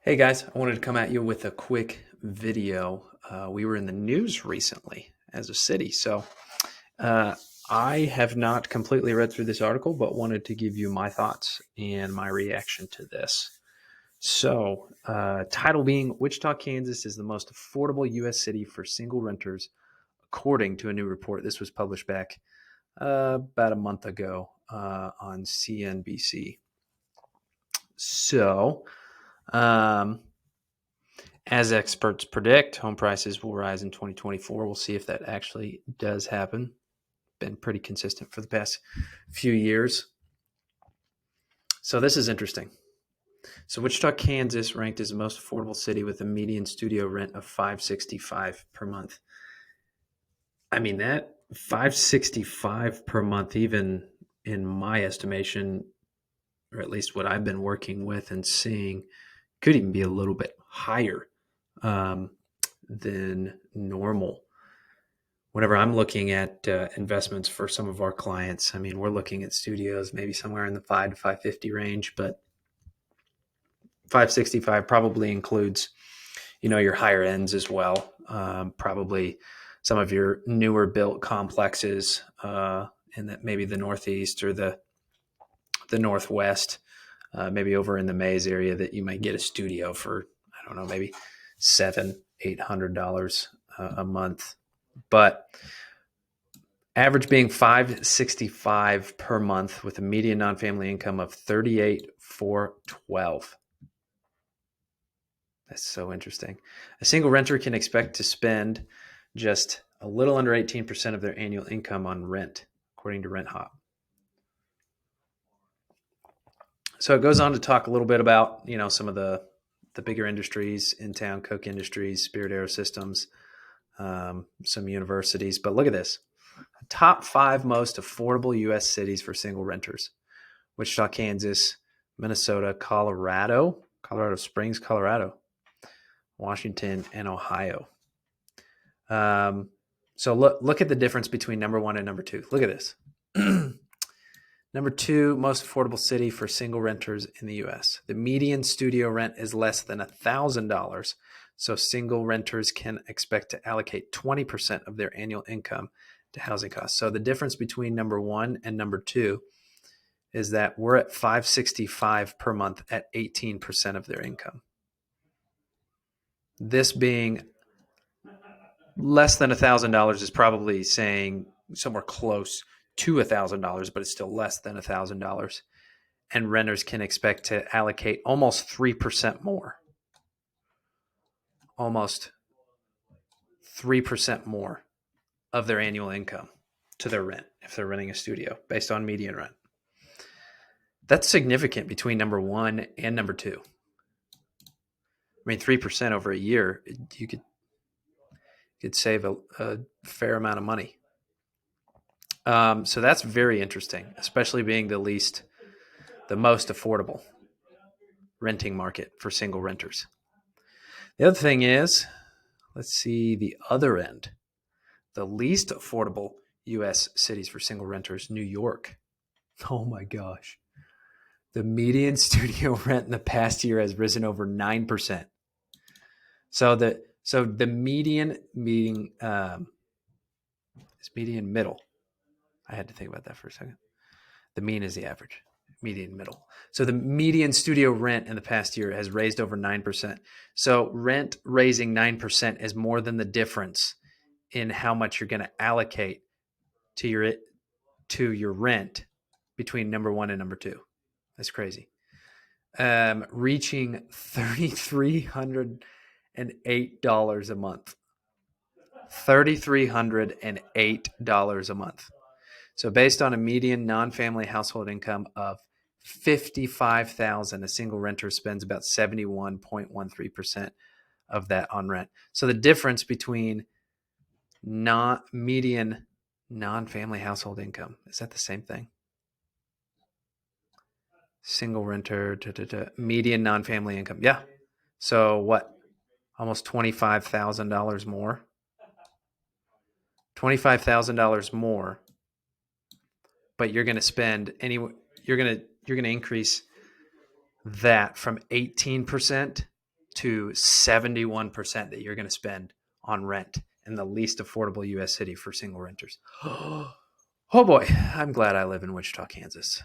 Hey guys, I wanted to come at you with a quick video. We were in the news recently as a city, so uh, I have not completely read through this article, but wanted to give you my thoughts and my reaction to this. Title being Wichita, Kansas is the most affordable U.S. city for single renters, according to a new report. This was published back about a month ago on CNBC. So, um, As experts predict, home prices will rise in 2024. We'll see if that actually does happen. Been pretty consistent for the past few years. So this is interesting. So Wichita, Kansas ranked as the most affordable city with a median studio rent of $565 per month. I mean, that $565 per month, even in my estimation, or at least what I've been working with and seeing, could even be a little bit higher um, than normal. Whenever I'm looking at investments for some of our clients, I mean, we're looking at studios maybe somewhere in the 5 to 550 range, but 565 probably includes, your higher ends as well. Probably some of your newer built complexes in that maybe the Northeast or the Northwest, maybe over in the Mays area that you might get a studio for, I don't know, maybe $700-800 a month. But average being 565 per month with a median non-family income of 38,412. That's so interesting. A single renter can expect to spend just a little under 18% of their annual income on rent, according to RentHop. So it goes on to talk a little bit about, some of the bigger industries in town, Coke Industries, Spirit Aerosystems, some universities. But look at this. Top 5 most affordable U.S. cities for single renters: Wichita, Kansas, Minnesota, Colorado Springs, Colorado, Washington, and Ohio. So look at the difference between number 1 and number 2. Look at this. Number 2 most affordable city for single renters in the U.S. The median studio rent is less than $1,000, so single renters can expect to allocate 20% of their annual income to housing costs. So the difference between number 1 and number 2 is that we're at $565 per month at 18% of their income. This being less than $1,000 is probably saying somewhere close to $1,000, but it's still less than $1,000. And renters can expect to allocate almost 3% more. Almost 3% more of their annual income to their rent if they're renting a studio based on median rent. That's significant between number 1 and number 2. I mean, 3% over a year, you could save a fair amount of money. So that's very interesting, especially being the most affordable renting market for single renters. The other thing is, let's see the other end. The least affordable U.S. cities for single renters: New York. Oh my gosh. The median studio rent in the past year has risen over 9%. So the median being is median middle. I had to think about that for a second. The mean is the average, median middle. So the median studio rent in the past year has raised over 9%. So rent raising 9% is more than the difference in how much you're going to allocate to your rent between number 1 and number 2. That's crazy. Reaching $3,308 a month. $3,308 a month. So based on a median non-family household income of $55,000, a single renter spends about 71.13% of that on rent. So the difference between median non-family household income, is that the same thing? Single renter, median non-family income. Yeah. So what? Almost $25,000 more. $25,000 more, but you're going to spend you're going to increase that from 18% to 71% that you're going to spend on rent in the least affordable U.S. city for single renters. Oh boy, I'm glad I live in Wichita, Kansas.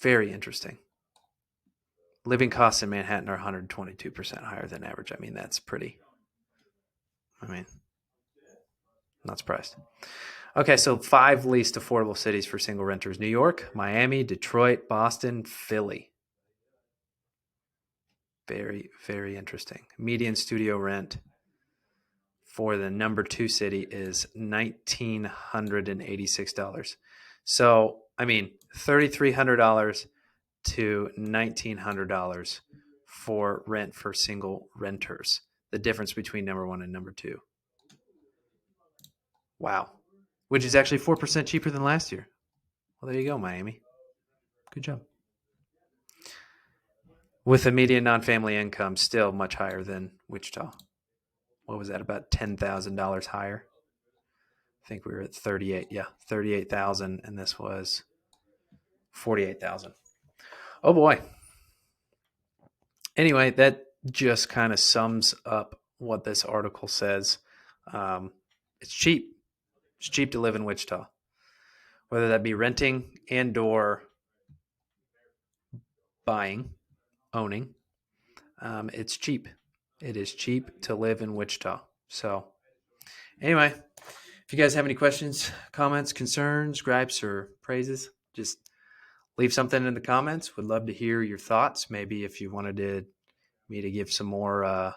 Very interesting. Living costs in Manhattan are 122% higher than average. I mean, that's pretty. Not surprised. Okay, so 5 least affordable cities for single renters: New York, Miami, Detroit, Boston, Philly. Very, very interesting. Median studio rent for the number 2 city is $1,986. So, I mean, $3,300 to $1,900 for rent for single renters. The difference between number 1 and number 2. Wow. Which is actually 4% cheaper than last year. Well, there you go, Miami. Good job. With a median non-family income still much higher than Wichita. What was that, about $10,000 higher? I think we were at 38. Yeah, 38,000, and this was 48,000. Oh boy. Anyway, that just kind of sums up what this article says. It's cheap. It's cheap to live in Wichita, whether that be renting and or buying, owning. It's cheap. It is cheap to live in Wichita. So anyway, if you guys have any questions, comments, concerns, gripes, or praises, just leave something in the comments. Would love to hear your thoughts. Maybe if you wanted me to give some more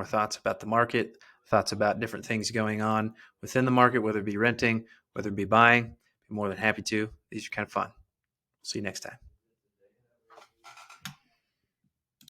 thoughts about the market, thoughts about different things going on within the market, whether it be renting, whether it be buying, be more than happy to. These are kind of fun. See you next time.